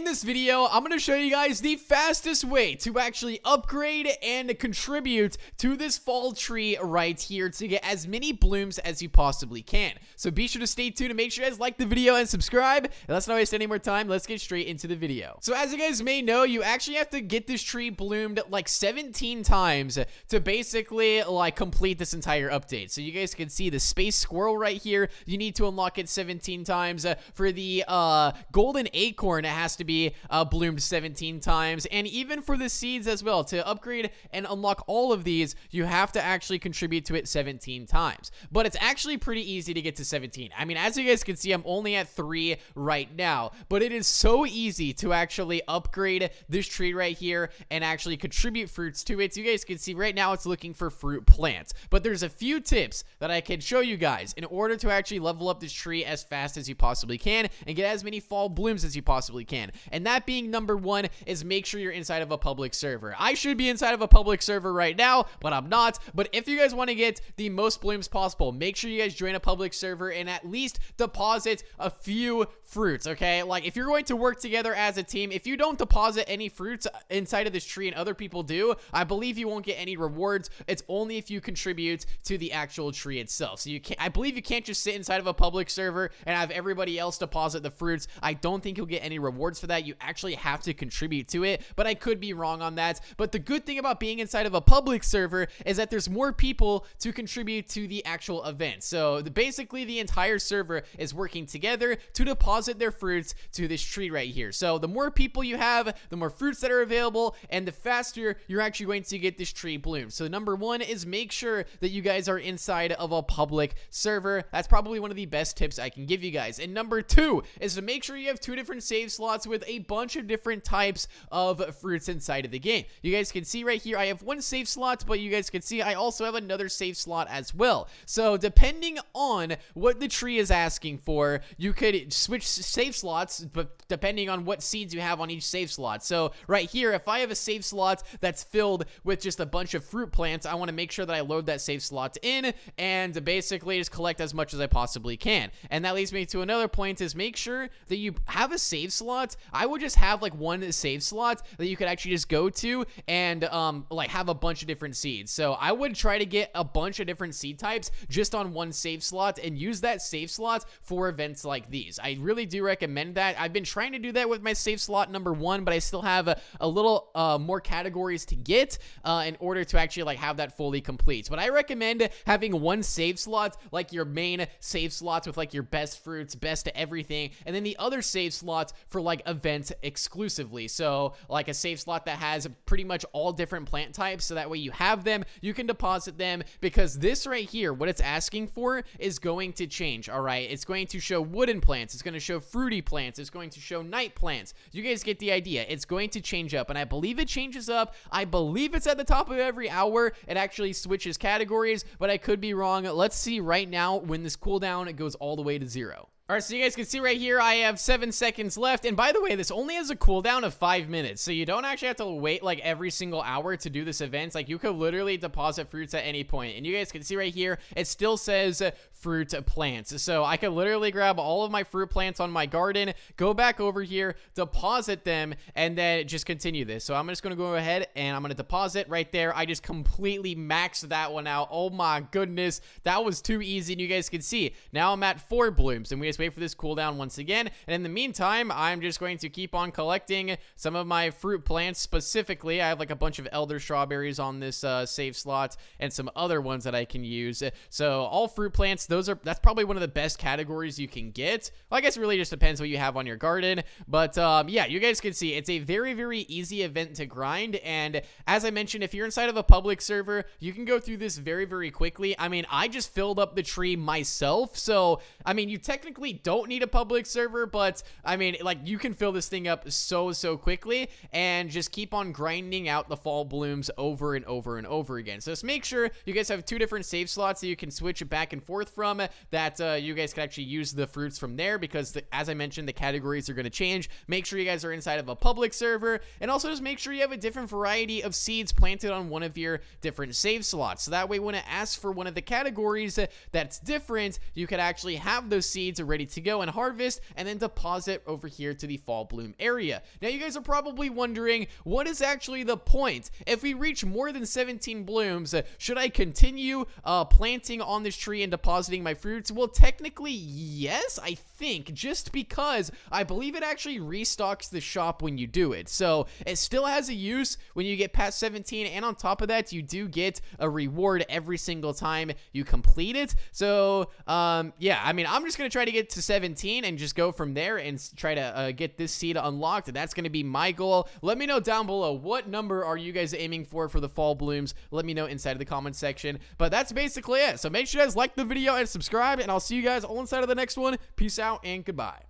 this video, I'm going to show you guys the fastest way to actually upgrade and contribute to this fall tree right here to get as many blooms as you possibly can. So be sure to stay tuned and make sure you guys like the video and subscribe. And let's not waste any more time. Let's get straight into the video. So as you guys may know, you actually have to get this tree bloomed like 17 times to basically like complete this entire update. So you guys can see the space squirrel right here. You need to unlock it 17 times. For the golden acorn, it has to be bloomed 17 times. And even for the seeds as well, to upgrade and unlock all of these, you have to actually contribute to it 17 times. But it's actually pretty easy to get to 17. I mean, as you guys can see, I'm only at 3 right now, but it is so easy to actually upgrade this tree right here and actually contribute fruits to it. So you guys can see right now it's looking for fruit plants, but there's a few tips that I can show you guys in order to actually level up this tree as fast as you possibly can and get as many fall blooms as you possibly can. And that being number 1 is make sure you're inside of a public server. I should be inside of a public server right now, but I'm not. But if you guys want to get the most blooms possible, make sure you guys join a public server and at least deposit a few fruits, okay? Like, if you're going to work together as a team, if you don't deposit any fruits inside of this tree and other people do, I believe you won't get any rewards. It's only if you contribute to the actual tree itself. So I believe you can't just sit inside of a public server and have everybody else deposit the fruits. I don't think you'll get any rewards for that. You actually have to contribute to it, but I could be wrong on that. But the good thing about being inside of a public server is that there's more people to contribute to the actual event. So basically the entire server is working together to deposit their fruits to this tree right here. So the more people you have, the more fruits that are available, and the faster you're actually going to get this tree bloomed. So number 1 is make sure that you guys are inside of a public server. That's probably one of the best tips I can give you guys. And number 2 is to make sure you have 2 different save slots with a bunch of different types of fruits inside of the game. You guys can see right here, I have 1 save slot, but you guys can see I also have another save slot as well. So depending on what the tree is asking for, you could switch save slots, but depending on what seeds you have on each save slot. So right here, if I have a save slot that's filled with just a bunch of fruit plants, I want to make sure that I load that save slot in and basically just collect as much as I possibly can. And that leads me to another point, is make sure that you have a save slot. I would just have like 1 save slot that you could actually just go to and like have a bunch of different seeds. So I would try to get a bunch of different seed types just on 1 save slot and use that save slot for events like these. I really do recommend that. I've been trying to do that with my save slot number 1, but I still have a little more categories to get in order to actually like have that fully complete. But I recommend having 1 save slot, like your main save slots with like your best fruits, best to everything, and then the other save slots for like events exclusively. So like a save slot that has pretty much all different plant types, so that way you have them, you can deposit them, because this right here, what it's asking for is going to change. All right, it's going to show wooden plants, it's going to show fruity plants, it's going to show night plants. You guys get the idea. It's going to change up, and I believe it changes up. I believe it's at the top of every hour. It actually switches categories, but I could be wrong. Let's see right now when this cooldown goes all the way to 0. Alright, so you guys can see right here, I have 7 seconds left, and by the way, this only has a cooldown of 5 minutes, so you don't actually have to wait like every single hour to do this event. Like, you could literally deposit fruits at any point, and you guys can see right here, it still says fruit plants. So I could literally grab all of my fruit plants on my garden, go back over here, deposit them, and then just continue this. So I'm just going to go ahead and I'm going to deposit right there. I just completely maxed that one out. Oh my goodness, that was too easy, and you guys can see now I'm at 4 blooms, and we just wait for this cooldown once again. And in the meantime, I'm just going to keep on collecting some of my fruit plants. Specifically, I have like a bunch of elder strawberries on this save slot and some other ones that I can use. So all fruit plants, that's probably one of the best categories you can get. Well, I guess it really just depends what you have on your garden, but yeah, you guys can see it's a very, very easy event to grind. And as I mentioned, if you're inside of a public server, you can go through this very, very quickly. I mean, I just filled up the tree myself, so I mean, you technically don't need a public server, but I mean, like, you can fill this thing up so quickly and just keep on grinding out the fall blooms over and over and over again. So just make sure you guys have 2 different save slots that you can switch it back and forth from, that you guys can actually use the fruits from there, because as I mentioned, the categories are going to change. Make sure you guys are inside of a public server, and also just make sure you have a different variety of seeds planted on one of your different save slots, so that way when it asks for one of the categories that's different, you can actually have those seeds ready ready to go and harvest and then deposit over here to the fall bloom area. Now you guys are probably wondering, what is actually the point? If we reach more than 17 blooms, should I continue planting on this tree and depositing my fruits? Well, technically yes, I think, just because I believe it actually restocks the shop when you do it. So it still has a use when you get past 17, and on top of that, you do get a reward every single time you complete it. So yeah, I mean, I'm just gonna try to get to 17 and just go from there and try to get this seed unlocked. That's gonna be my goal. Let me know down below, what number are you guys aiming for the fall blooms? Let me know inside of the comment section. But that's basically it. So make sure you guys like the video and subscribe, and I'll see you guys all inside of the next one. Peace out and goodbye.